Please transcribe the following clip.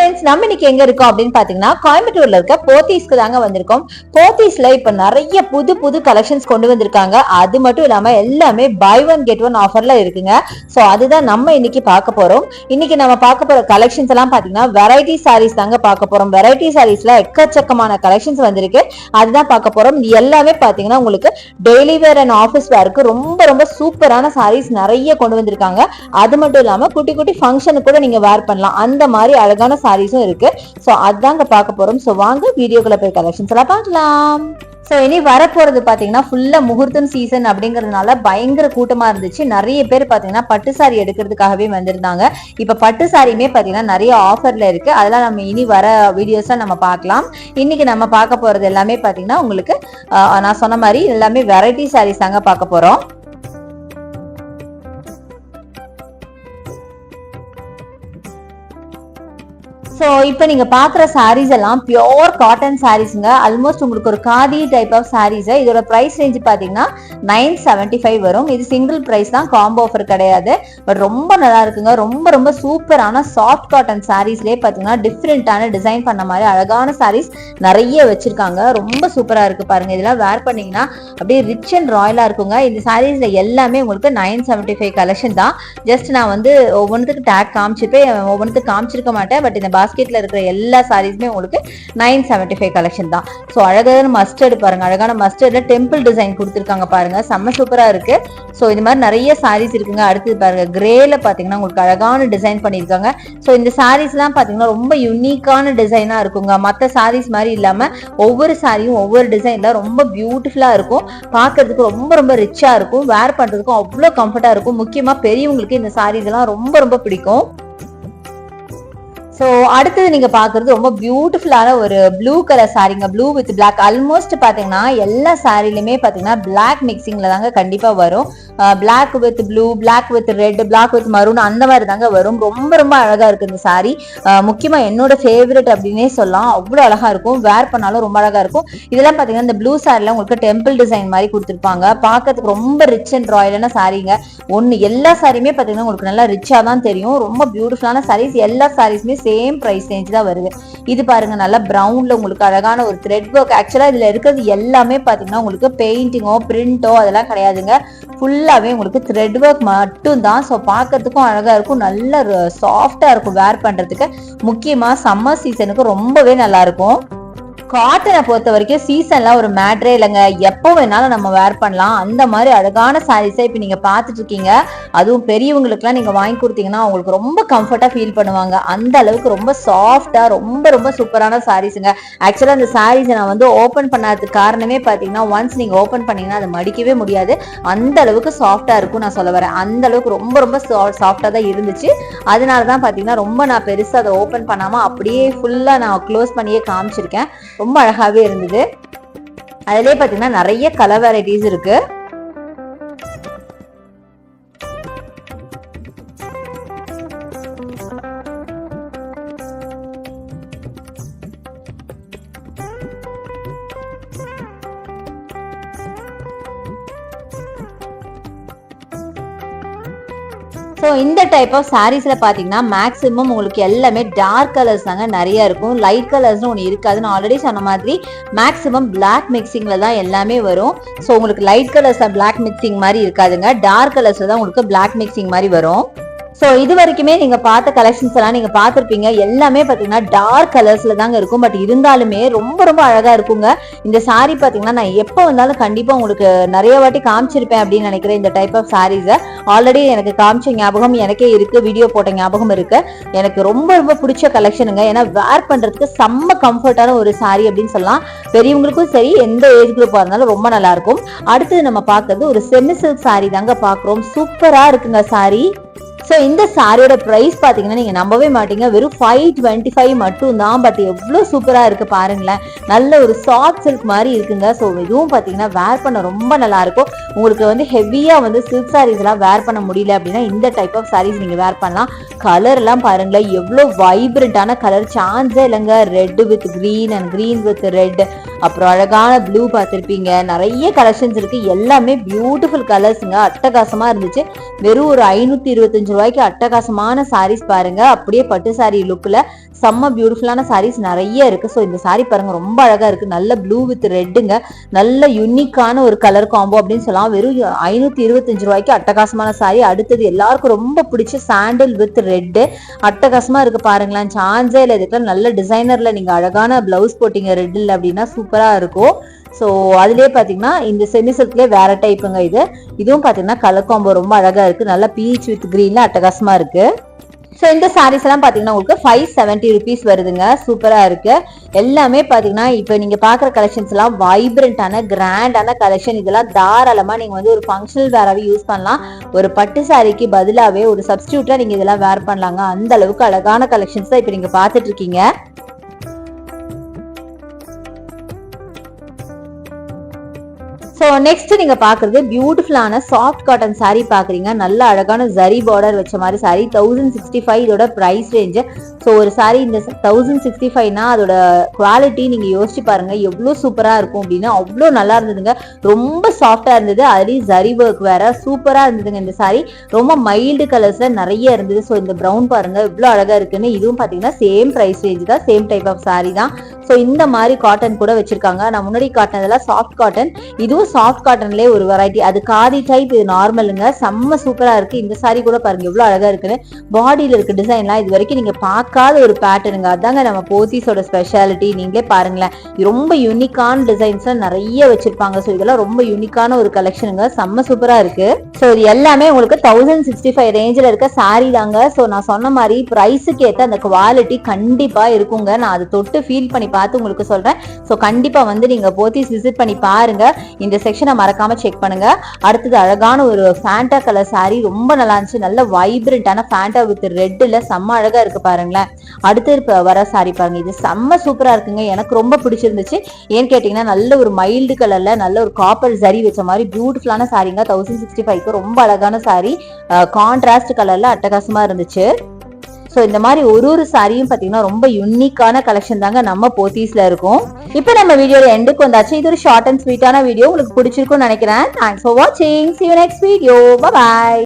Friends, நம்ம இன்னைக்கு எங்க இருக்கோம் அப்படின்னு பாத்தீங்கன்னா கோயம்புத்தூர்ல இருக்க போத்தீஸ்க்கு தாங்க வந்திருக்கோம். போத்தீஸ்ல இப்ப நிறைய புது புது கலெக்ஷன்ஸ் கொண்டு வந்திருக்காங்க. அது மட்டும் இல்லாம எல்லாமே பை ஒன் கெட் ஒன் ஆஃபர்ல இருக்குங்க. சோ அதுதான் நம்ம இன்னைக்கு பார்க்க போறோம். இன்னைக்கு நம்ம பார்க்க போற கலெக்ஷன்ஸ் எல்லாம் பாத்தீங்கன்னா வெரைட்டி சாரீஸ் தாங்க பார்க்க போறோம். வெரைட்டி சாரீஸ்ல எக்கச்சக்கமான கலெக்ஷன்ஸ் வந்திருக்கு. அதுதான் பார்க்க போறோம். எல்லாமே பாத்தீங்கன்னா உங்களுக்கு டெய்லி வேர் அண்ட் ஆஃபீஸ் வேருக்கு ரொம்ப ரொம்ப சூப்பரான சாரீஸ் நிறைய கொண்டு வந்திருக்காங்க. அது மட்டும் இல்லாம குட்டி குட்டி ஃபங்க்ஷனுக்கு கூட நீங்க வேர் பண்ணலாம். அந்த மாதிரி அழகான சாரீஸும் இருக்கு. சோ அதாங்க பார்க்க போறோம். சோ வாங்க வீடியோக்குள்ள போய் கலெக்ஷன்ஸ் எல்லாம் பார்க்கலாம். சோ இனி வரப்போறது பாத்தீங்கன்னா ஃபுல்லா முகூர்த்தம் சீசன் அப்படிங்கறதுனால பயங்கர கூட்டமா இருந்துச்சு. நிறைய பேர் பாத்தீங்கன்னா பட்டு சாரி எடுக்கிறதுக்காகவே வந்திருந்தாங்க. இப்ப பட்டு சாரியுமே பாத்தீங்கன்னா நிறைய ஆஃபர்ல இருக்கு. அதெல்லாம் நம்ம இனி வர வீடியோஸா நம்ம பார்க்கலாம். இன்னைக்கு நம்ம பார்க்க போறது எல்லாமே பாத்தீங்கன்னா உங்களுக்கு நான் சொன்ன மாதிரி எல்லாமே வெரைட்டி சாரீஸ் தாங்க பார்க்க போறோம். ஸோ இப்போ நீங்க பாக்குற சாரீஸ் எல்லாம் பியோர் காட்டன் சாரீஸ்ங்க. ஆல்மோஸ்ட் உங்களுக்கு ஒரு காதி டைப் ஆஃப் சாரீஸ். இதோட பிரைஸ் ரேஞ்ச் பாத்தீங்கன்னா 975 வரும். இது சிங்கிள் பிரைஸ் தான், காம்போ ஆஃபர் கிடையாது. பட் ரொம்ப நல்லா இருக்குங்க. ரொம்ப ரொம்ப சூப்பரான சாஃப்ட் காட்டன் சாரீஸ்லயே பாத்தீங்கன்னா டிஃப்ரெண்டான டிசைன் பண்ண மாதிரி அழகான சாரீஸ் நிறைய வச்சிருக்காங்க. ரொம்ப சூப்பரா இருக்கு பாருங்க. இதெல்லாம் வேர் பண்ணீங்கன்னா அப்படியே ரிச் அண்ட் ராயலா இருக்குங்க. இந்த சாரீஸ்ல எல்லாமே உங்களுக்கு 975 கலெக்ஷன் தான். ஜஸ்ட் நான் வந்து ஒவ்வொன்றுக்கு டேக் காமிச்சிருப்பேன், ஒவ்வொன்றுக்கு காமிச்சிருக்க மாட்டேன். பட் இந்த பாஸ்கெட்ல இருக்கிற எல்லா சாரீஸுமே உங்களுக்கு 975 கலெக்ஷன் தான். சோ அழகான மஸ்டர்ட் பாருங்க. அழகான மஸ்டர்ட்ல டெம்பிள் டிசைன் கொடுத்திருக்காங்க பாருங்க. செம்ம சூப்பரா இருக்கு. சோ இந்த மாதிரி நிறைய சாரீஸ் இருக்குங்க. அடுத்து பாருங்க கிரேல பாத்தீங்கன்னா உங்களுக்கு அழகான டிசைன் பண்ணிருக்காங்க. சோ இந்த சாரீஸ் எல்லாம் பாத்தீங்கன்னா ரொம்ப யூனிக்கான டிசைனா இருக்குங்க. மத்த சாரீஸ் மாதிரி இல்லாம ஒவ்வொரு சாரியும் ஒவ்வொரு டிசைன்ல ரொம்ப பியூட்டிஃபுல்லா இருக்கும். பாக்குறதுக்கு ரொம்ப ரொம்ப ரிச்சா இருக்கும். வேர் பண்றதுக்கும் அவ்வளவு கம்ஃபர்டா இருக்கும். முக்கியமா பெரியவங்களுக்கு இந்த சாரீஸ் எல்லாம் ரொம்ப ரொம்ப பிடிக்கும். ஸோ அடுத்தது நீங்க பாக்குறது ரொம்ப பியூட்டிஃபுல்லான ஒரு ப்ளூ கலர் சாரீங்க. Blue with black. ஆல்மோஸ்ட் பாத்தீங்கன்னா எல்லா சாரிலுமே பாத்தீங்கன்னா பிளாக் மிக்சிங்ல தாங்க கண்டிப்பா வரும். Black with blue, black with red, black with maroon அந்த மாதிரி தாங்க வரும். ரொம்ப ரொம்ப அழகா இருக்கு இந்த சாரி. முக்கியமா என்னோட ஃபேவரட் அப்படின்னே சொல்லலாம். அவ்வளவு அழகா இருக்கும். வேர் பண்ணாலும் ரொம்ப அழகா இருக்கும். இதெல்லாம் பாத்தீங்கன்னா இந்த ப்ளூ சாரில உங்களுக்கு டெம்பிள் டிசைன் மாதிரி கொடுத்துருப்பாங்க. பாக்கிறதுக்கு ரொம்ப ரிச் அண்ட் ராயலான சாரீங்க. ஒன்னு எல்லா சாரியுமே பாத்தீங்கன்னா உங்களுக்கு நல்லா ரிச்சா தான் தெரியும். ரொம்ப பியூட்டிஃபுல்லான சாரீஸ். எல்லா சாரீஸுமே சேம் பிரைஸ் ரேஞ்ச் தான் வருது. இது பாருங்க நல்லா பிரவுன்ல உங்களுக்கு அழகான ஒரு த்ரெட் ஒர்க். ஆக்சுவலா இதுல இருக்கிறது எல்லாமே பாத்தீங்கன்னா உங்களுக்கு பெயிண்டிங்கோ பிரிண்டோ அதெல்லாம் கிடையாதுங்க. ஃபுல்லாவே உங்களுக்கு த்ரெட் ஒர்க் மட்டும் தான். ஸோ பார்க்கறதுக்கும் அழகா இருக்கும். நல்ல சாஃப்டா இருக்கும் வேர் பண்றதுக்கு. முக்கியமா சம்மர் சீசனுக்கு ரொம்பவே நல்லா இருக்கும். காட்டனை பொறுத்த வரைக்கும் சீசன்லாம் ஒரு மேட்ரே இல்லைங்க. எப்போ வேணாலும் நம்ம வேர் பண்ணலாம். அந்த மாதிரி அழகான சாரீஸை இப்போ நீங்க பார்த்துட்டு இருக்கீங்க. அதுவும் பெரியவங்களுக்குலாம் நீங்க வாங்கி கொடுத்தீங்கன்னா அவங்களுக்கு ரொம்ப கம்ஃபர்ட்டா ஃபீல் பண்ணுவாங்க. அந்த அளவுக்கு ரொம்ப சாஃப்டா ரொம்ப ரொம்ப சூப்பரான சாரீஸுங்க. ஆக்சுவலா அந்த சாரீஸை நான் வந்து ஓப்பன் பண்ணாததுக்கு காரணமே பார்த்தீங்கன்னா ஒன்ஸ் நீங்க ஓப்பன் பண்ணீங்கன்னா அதை மடிக்கவே முடியாது. அந்த அளவுக்கு சாஃப்டா இருக்கும் நான் சொல்ல வரேன். அந்த அளவுக்கு ரொம்ப ரொம்ப சாஃப்டா தான் இருந்துச்சு. அதனாலதான் பாத்தீங்கன்னா ரொம்ப நான் பெருசா அதை ஓப்பன் பண்ணாம அப்படியே ஃபுல்லா நான் க்ளோஸ் பண்ணியே காமிச்சிருக்கேன். ரொம்ப அழகாவே இருந்தது. அதுலயே பாத்தீங்கன்னா நிறைய கலர் வெரைட்டிஸ் இருக்கு. ஸோ இந்த டைப் ஆஃப் சாரீஸ்ல பாத்தீங்கன்னா மேக்ஸிமம் உங்களுக்கு எல்லாமே டார்க் கலர்ஸ் தாங்க நிறைய இருக்கும். லைட் கலர்ஸ்னு ஒன்று இருக்காதுன்னு ஆல்ரெடி சொன்ன மாதிரி மேக்ஸிமம் பிளாக் மிக்சிங்ல தான் எல்லாமே வரும். ஸோ உங்களுக்கு லைட் கலர்ஸ் பிளாக் மிக்சிங் மாதிரி இருக்காதுங்க. டார்க் கலர்ஸ்ல தான் உங்களுக்கு பிளாக் மிக்சிங் மாதிரி வரும். ஸோ இது வரைக்குமே நீங்க பார்த்த கலெக்ஷன்ஸ் எல்லாம் நீங்க பார்த்துருப்பீங்க. எல்லாமே பாத்தீங்கன்னா டார்க் கலர்ஸ்ல தாங்க இருக்கும். பட் இருந்தாலுமே ரொம்ப ரொம்ப அழகா இருக்குங்க. இந்த சாரி பாத்தீங்கன்னா நான் எப்போ வந்தாலும் கண்டிப்பா உங்களுக்கு நிறைய வாட்டி காமிச்சிருப்பேன் அப்படின்னு நினைக்கிறேன். இந்த டைப் ஆஃப் சாரீஸை ஆல்ரெடி எனக்கு காமிச்ச ஞாபகம் எனக்கே இருக்கு. வீடியோ போட்ட ஞாபகம் இருக்கு. எனக்கு ரொம்ப ரொம்ப பிடிச்ச கலெக்ஷனுங்க. ஏன்னா வேர் பண்றதுக்கு செம்ம கம்ஃபர்டான ஒரு சாரி அப்படின்னு சொல்லலாம். பெரியவங்களுக்கும் சரி எந்த ஏஜ் குரூப்பா இருந்தாலும் ரொம்ப நல்லா இருக்கும். அடுத்தது நம்ம பார்க்கறது ஒரு செமி சில்க் சாரி தாங்க பாக்குறோம். சூப்பரா இருக்குங்க சாரி. ஸோ இந்த சாரியோட ப்ரைஸ் பார்த்தீங்கன்னா நீங்கள் நம்பவே மாட்டீங்க. வெறும் 525 மட்டும் தான். பட் எவ்வளோ சூப்பராக இருக்குது பாருங்களேன். நல்ல ஒரு சாஃப்ட் சில்க் மாதிரி இருக்குங்க. ஸோ இதுவும் பார்த்தீங்கன்னா வேர் பண்ண ரொம்ப நல்லா இருக்கும். உங்களுக்கு வந்து ஹெவியாக வந்து சில்க் சாரீஸ் எல்லாம் வேர் பண்ண முடியல அப்படின்னா இந்த டைப் ஆஃப் சாரீஸ் நீங்கள் வேர் பண்ணலாம். கலர் எல்லாம் பாருங்களேன் எவ்வளோ வைப்ரண்டான கலர். சான்ஸே இல்லைங்க. Red with green and green with red அப்புறம் அழகான ப்ளூ பார்த்திருப்பீங்க. நிறைய கலெக்ஷன்ஸ் இருக்கு, எல்லாமே பியூட்டிஃபுல் கலர்ஸுங்க. அட்டகாசமா இருந்துச்சு. வெறும் ஒரு 525 ரூபாய்க்கு அட்டகாசமான சாரீஸ் பாருங்க. அப்படியே பட்டு சாரி லுக்ல செம்ம பியூட்டிஃபுல்லான சாரீஸ் நிறைய இருக்கு. ஸோ இந்த சாரி பாருங்க, ரொம்ப அழகா இருக்கு. நல்ல ப்ளூ வித் ரெட்டுங்க, நல்ல யூனிக்கான ஒரு கலர் காம்போ அப்படின்னு சொல்லலாம். வெறும் 525 ரூபாய்க்கு அட்டகாசமான சாரி. அடுத்தது எல்லாருக்கும் ரொம்ப பிடிச்ச சாண்டில் வித் ரெட், அட்டகாசமா இருக்கு பாருங்களேன். சான்ஸே இல்லை, இதுக்கெல்லாம் நல்ல டிசைனர்ல நீங்க அழகான பிளவுஸ் போட்டீங்க ரெட்டில் அப்படின்னா சூப்பரா இருக்கும். ஸோ அதுலேயே பார்த்தீங்கன்னா இந்த செமி சில்க்லேயே வேற டைப்புங்க. இதுவும் பார்த்தீங்கன்னா கலர் காம்போ ரொம்ப அழகா இருக்கு. நல்ல பீச் வித் கிரீன்ல அட்டகாசமா இருக்கு. ஸோ இந்த சாரீஸ் எல்லாம் பார்த்தீங்கன்னா உங்களுக்கு 570 ருபீஸ் வருதுங்க. சூப்பரா இருக்கு. எல்லாமே பார்த்தீங்கன்னா இப்போ நீங்க பாக்குற கலெக்ஷன்ஸ் எல்லாம் வைப்ரண்டான கிராண்டான கலெக்ஷன். இதெல்லாம் தாராளமா நீங்க வந்து ஒரு ஃபங்க்ஷனல் வேறாவே யூஸ் பண்ணலாம். ஒரு பட்டு சாரிக்கு பதிலாவே ஒரு சப்ஸ்டியூட்டா நீங்க இதெல்லாம் வேர் பண்ணலாங்க. அந்த அளவுக்கு அழகான கலெக்ஷன்ஸ் தான் இப்போ நீங்க பார்த்துட்டு இருக்கீங்க. ஸோ நெக்ஸ்ட் நீங்க பாக்குறது பியூட்டிஃபுல்லான சாஃப்ட் காட்டன் சாரீ பாக்குறீங்க. நல்ல அழகான ஜரி பார்டர் வச்ச மாதிரி சாரீ. 1065 இதோட பிரைஸ் ரேஞ்சு. ஸோ ஒரு சாரீ இந்த 1065னா அதோட குவாலிட்டி நீங்க யோசிச்சு பாருங்க எவ்வளவு சூப்பரா இருக்கும் அப்படின்னு. அவ்வளோ நல்லா இருந்ததுங்க, ரொம்ப சாஃப்டா இருந்தது. அதுலயும் ஜரி ஒர்க் வேற சூப்பரா இருந்ததுங்க. இந்த சாரீ ரொம்ப மைல்டு கலர்ஸ்ல நிறைய இருந்தது. ஸோ இந்த ப்ரௌன் பாருங்க இவ்வளவு அழகா இருக்குன்னு. இதுவும் பாத்தீங்கன்னா சேம் பிரைஸ் ரேஞ்ச் தான், சேம் டைப் ஆஃப் சாரீ தான். ஸோ இந்த மாதிரி காட்டன் கூட வச்சிருக்காங்க. நான் முன்னாடி காட்டினதெல்லாம் சாஃப்ட் காட்டன், இதுவும் சாஃப்ட் காட்டன்லயே ஒரு வெரைட்டி. அது காதி டைப், இது நார்மலுங்க. செம்ம சூப்பரா இருக்கு. இந்த சாரி கூட பாருங்க எவ்வளவு அழகா இருக்குன்னு. பாடியில இருக்க டிசைன்லாம் இது வரைக்கும் நீங்க பார்க்காத ஒரு பேட்டர்னுங்க. அதாங்க நம்ம போத்தீஸோட ஸ்பெஷாலிட்டி. நீங்களே பாருங்களேன், ரொம்ப யூனிக்கான டிசைன்ஸ் நிறைய வச்சிருப்பாங்க. ஸோ இதெல்லாம் ரொம்ப யூனிக்கான ஒரு கலெக்ஷனுங்க. செம்ம சூப்பரா இருக்கு. ஸோ இது எல்லாமே உங்களுக்கு 1065 ரேஞ்சில் இருக்க சாரி தாங்க. ஸோ நான் சொன்ன மாதிரி பிரைஸுக்கு ஏற்ற அந்த குவாலிட்டி கண்டிப்பா இருக்குங்க. நான் அதை தொட்டு ஃபீல் பண்ணி பார்த்து உங்களுக்கு சொல்றேன். ஸோ கண்டிப்பா வந்து நீங்க போத்தீஸ் விசிட் பண்ணி பாருங்க. இந்த செக்ஷனை மறக்காம செக் பண்ணுங்க. அடுத்தது அழகான ஒரு ஃபேண்டா கலர் சாரி, ரொம்ப நல்லா இருந்துச்சு. நல்ல வைப்ரண்டான ஃபேண்டா வித் ரெட்ல செம்ம அழகா இருக்கு பாருங்களேன். அடுத்து வர சாரி பாருங்க, இது செம்ம சூப்பரா இருக்குங்க. எனக்கு ரொம்ப பிடிச்சிருந்துச்சு. ஏன்னு கேட்டீங்கன்னா நல்ல ஒரு மைல்டு கலர்ல நல்ல ஒரு காப்பர் ஜரி வச்ச மாதிரி பியூட்டிஃபுல்லான சாரிங்க. 1065 ரொம்ப அழகான சாரி, கான்ட்ராஸ்ட் கலர்ல அட்டகாசமா இருந்துச்சு. ஸோ இந்த மாதிரி ஒரு சாரியும் பார்த்தீங்கன்னா ரொம்ப யூனிக்கான கலெக்ஷன் தாங்க நம்ம போத்தீஸ்ல இருக்கும். இப்போ நம்ம வீடியோல எண்டுக்கு வந்தாச்சு. இது ஒரு ஷார்ட் அண்ட் ஸ்வீட்டான வீடியோ, உங்களுக்கு பிடிச்சிருக்கும்னு நினைக்கிறேன். தேங்க்ஸ் ஃபார் வாட்சிங். See you next video. Bye bye.